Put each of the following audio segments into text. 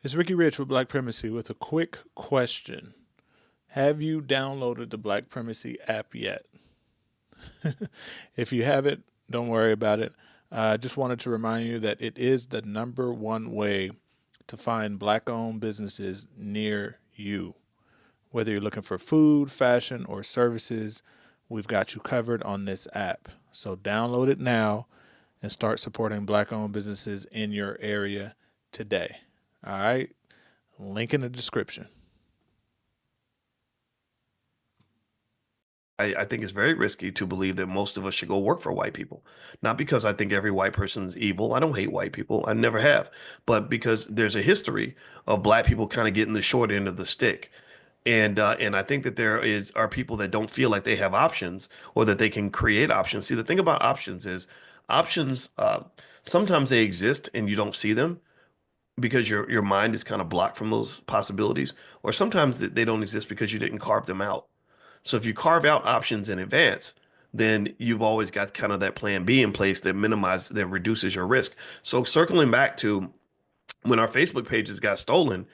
It's Ricky Rich with Black Primacy with a quick question. Have you downloaded the Black Primacy app yet? If you haven't, don't worry about it. I just wanted to remind you that it is the number one way to find black owned businesses near you. Whether you're looking for food, fashion, or services, we've got you covered on this app. So download it now and start supporting black owned businesses in your area today. All right. Link in the description. I think it's very risky to believe that most of us should go work for white people. Not because I think every white person is evil. I don't hate white people. I never have. But because there's a history of black people kind of getting the short end of the stick. And I think that are people that don't feel like they have options or that they can create options. See, the thing about options is options sometimes they exist and you don't see them because your mind is kind of blocked from those possibilities, or sometimes they don't exist because you didn't carve them out. So if you carve out options in advance, then you've always got kind of that plan B in place that reduces your risk. So circling back to when our Facebook pages got stolen,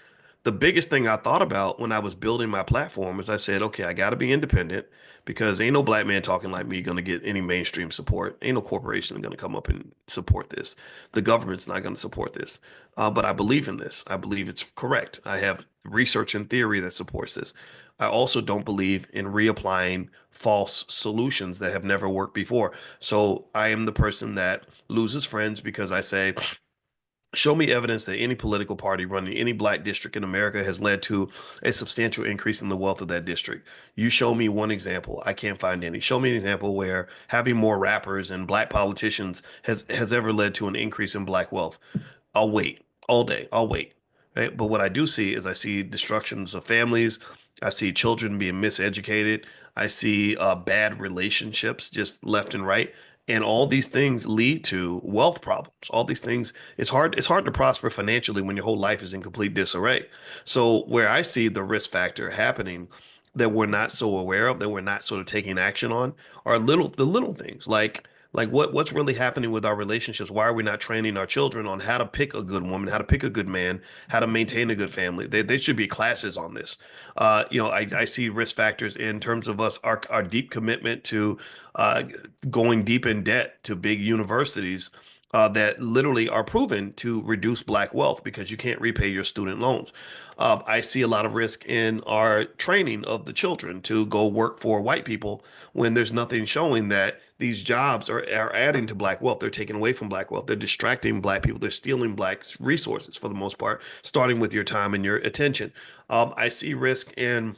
the biggest thing I thought about when I was building my platform is I said, okay, I got to be independent because ain't no black man talking like me going to get any mainstream support. Ain't no corporation going to come up and support this. The government's not going to support this. But I believe in this. I believe it's correct. I have research and theory that supports this. I also don't believe in reapplying false solutions that have never worked before. So I am the person that loses friends because I say, show me evidence that any political party running any black district in America has led to a substantial increase in the wealth of that district. You show me one example. I can't find any. Show me an example where having more rappers and black politicians has ever led to an increase in black wealth. I'll wait all day. I'll wait. Right? But what I do see is I see destructions of families. I see children being miseducated. I see bad relationships just left and right. And all these things lead to wealth problems. All these things, it's hard to prosper financially when your whole life is in complete disarray. So where I see the risk factor happening that we're not so aware of, that we're not sort of taking action on, are the little things like what's really happening with our relationships? Why are we not training our children on how to pick a good woman, how to pick a good man, how to maintain a good family? They should be classes on this. I see risk factors in terms of our deep commitment to uh, going deep in debt to big universities that literally are proven to reduce black wealth because you can't repay your student loans. I see a lot of risk in our training of the children to go work for white people when there's nothing showing that these jobs are adding to black wealth. They're taking away from black wealth. They're distracting black people. They're stealing black resources for the most part, starting with your time and your attention. I see risk in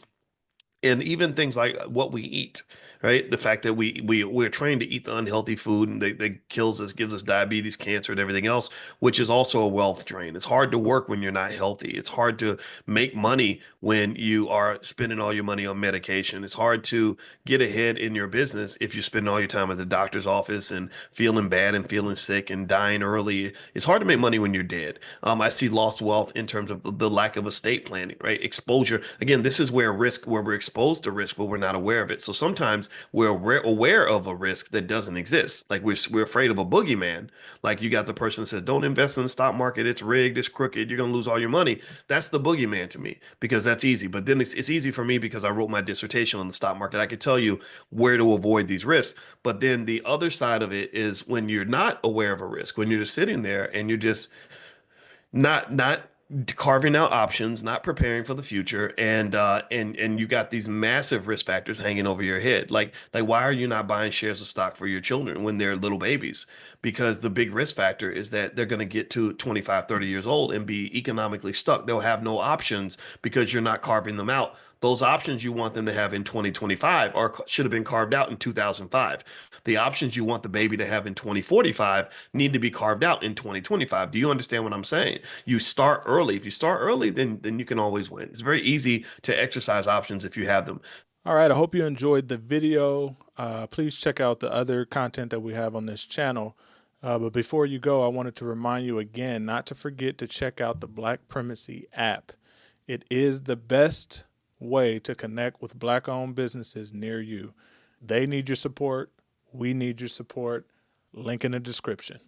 and even things like what we eat, right? The fact that we're trained to eat the unhealthy food and that kills us, gives us diabetes, cancer, and everything else, which is also a wealth drain. It's hard to work when you're not healthy. It's hard to make money when you are spending all your money on medication. It's hard to get ahead in your business if you're spending all your time at the doctor's office and feeling bad and feeling sick and dying early. It's hard to make money when you're dead. I see lost wealth in terms of the lack of estate planning, right? Exposure. Again, this is where we're exposed to risk, but we're not aware of it. So sometimes we're aware of a risk that doesn't exist. Like we're afraid of a boogeyman. Like you got the person that says, "Don't invest in the stock market. It's rigged. It's crooked. You're gonna lose all your money." That's the boogeyman to me because that's easy. But then it's easy for me because I wrote my dissertation on the stock market. I could tell you where to avoid these risks. But then the other side of it is when you're not aware of a risk, when you're just sitting there and you're just not carving out options, not preparing for the future, and you got these massive risk factors hanging over your head. Like why are you not buying shares of stock for your children when they're little babies? Because the big risk factor is that they're going to get to 25, 30 years old and be economically stuck. They'll have no options because you're not carving them out. Those options you want them to have in 2025 are should have been carved out in 2005. The options you want the baby to have in 2045 need to be carved out in 2025. Do you understand what I'm saying? You start early. If you start early, then you can always win. It's very easy to exercise options if you have them. All right. I hope you enjoyed the video. Please check out the other content that we have on this channel. But before you go, I wanted to remind you again not to forget to check out the Black Primacy app. It is the best way to connect with black owned businesses near you. They need your support. We need your support. Link in the description.